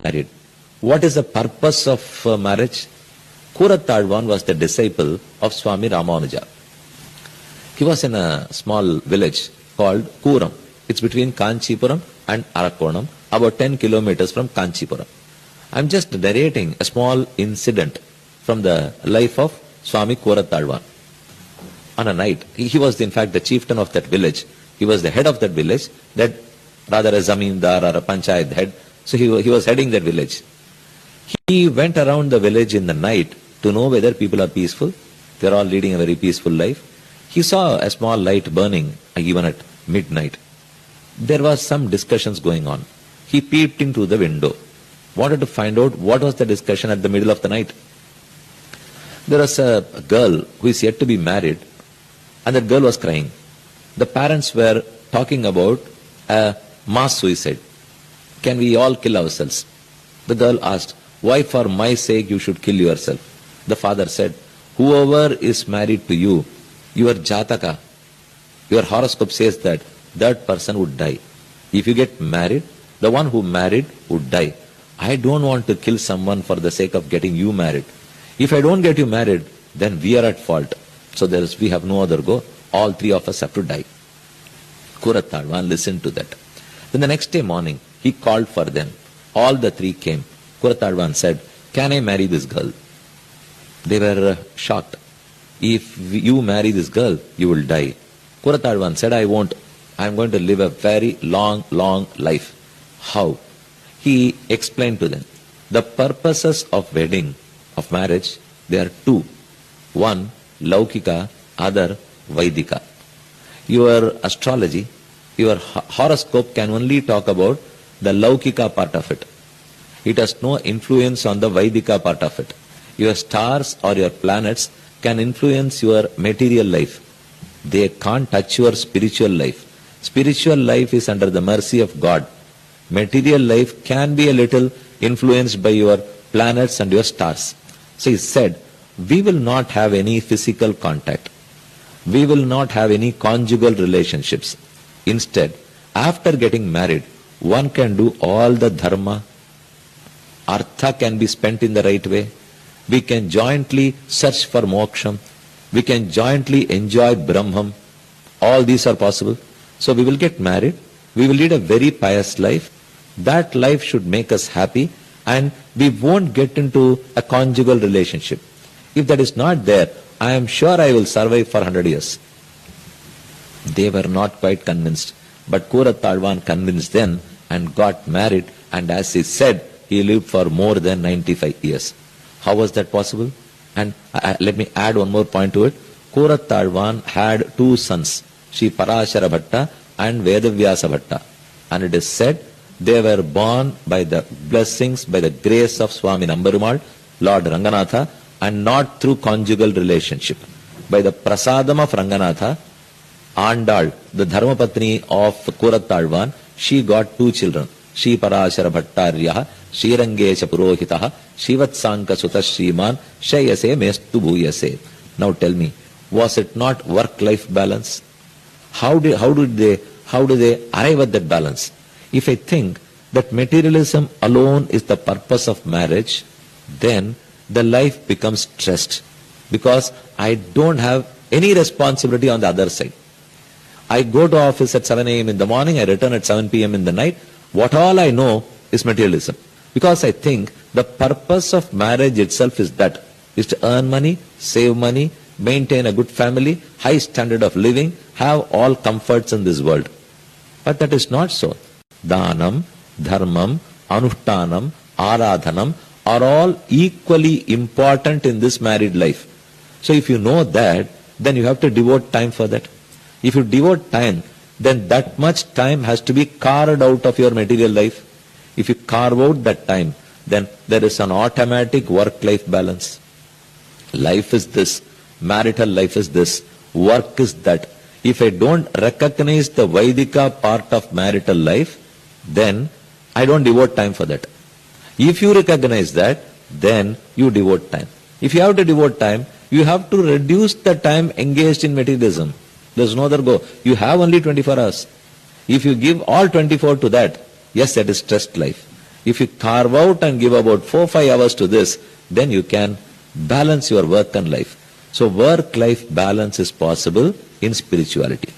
married. What is the purpose of marriage? Kurathazhvan was the disciple of Swami Ramanuja. He was in a small village called Kuram. It's between Kanchipuram and Arakonam, about 10 kilometers from Kanchipuram. I'm just narrating a small incident from the life of Swami Kurathazhvan. On a night, he was in fact the chieftain of that village. He was the head of that village, that rather a zamindar or a panchayat head. So he was heading that village. He went around the village in the night to know whether people are peaceful. They're all leading a very peaceful life. He saw a small light burning even at midnight. There was some discussions going on. He peeped into the window, wanted to find out what was the discussion at the middle of the night. There was a girl who is yet to be married, and that girl was crying. The parents were talking about a mass suicide. Can we all kill ourselves? The girl asked, why for my sake you should kill yourself? The father said, whoever is married to you, your jataka, your horoscope says that that person would die. If you get married, the one who married would die. I don't want to kill someone for the sake of getting you married. If I don't get you married, then we are at fault. So we have no other go. All three of us have to die. Kurathazhvan listened to that. Then the next day morning, he called for them. All the three came. Kurathazhvan said, can I marry this girl? They were shocked. If you marry this girl, you will die. Kurathazhvan said, I won't. I am going to live a very long, long life. How? He explained to them. The purposes of wedding, of marriage, there are two. One, Laukika, other, Vaidika. Your astrology, your horoscope can only talk about the Laukika part of it. It has no influence on the Vaidika part of it. Your stars or your planets can influence your material life. They can't touch your spiritual life. Spiritual life is under the mercy of God. Material life can be a little influenced by your planets and your stars. So he said, we will not have any physical contact. We will not have any conjugal relationships. Instead, after getting married, one can do all the dharma. Artha can be spent in the right way. We can jointly search for moksha. We can jointly enjoy Brahman. All these are possible. So we will get married. We will lead a very pious life. That life should make us happy, and we won't get into a conjugal relationship. If that is not there, I am sure I will survive for 100 years. They were not quite convinced. But Kurathazhvan convinced them and got married, and as he said, he lived for more than 95 years. How was that possible? And let me add one more point to it. Kurathazhvan had two sons, Sri Parashara Bhatta and Vedavyasa Bhatta. And it is said they were born by the blessings, by the grace of Swami Nambarumal, Lord Ranganatha, and not through conjugal relationship. By the prasadam of Ranganatha, Andal, the Dharmapatni of Kurathazhvan, she got two children, Sri Parashara Bhattaryaha, Srirangesha Purohitaha, Shivatsanka Suta Shriman, Shayase Mestu Bhuyase. Now tell me, was it not work-life balance? How do they arrive at that balance? If I think that materialism alone is the purpose of marriage, then the life becomes stressed, because I don't have any responsibility on the other side. I go to office at 7 a.m. in the morning, I return at 7 p.m. in the night. What all I know is materialism. Because I think the purpose of marriage itself is to earn money, save money, maintain a good family, high standard of living, have all comforts in this world. But that is not so. Dhanam, dharmam, anushtanam, aradhanam are all equally important in this married life. So if you know that, then you have to devote time for that. If you devote time, then that much time has to be carved out of your material life. If you carve out that time, then there is an automatic work-life balance. Life is this, marital life is this, work is that. If I don't recognize the Vaidika part of marital life, then I don't devote time for that. If you recognize that, then you devote time. If you have to devote time, you have to reduce the time engaged in materialism. There's no other go. You have only 24 hours. If you give all 24 to that, yes, that is stressed life. If you carve out and give about 4-5 hours to this, then you can balance your work and life. So work-life balance is possible in spirituality.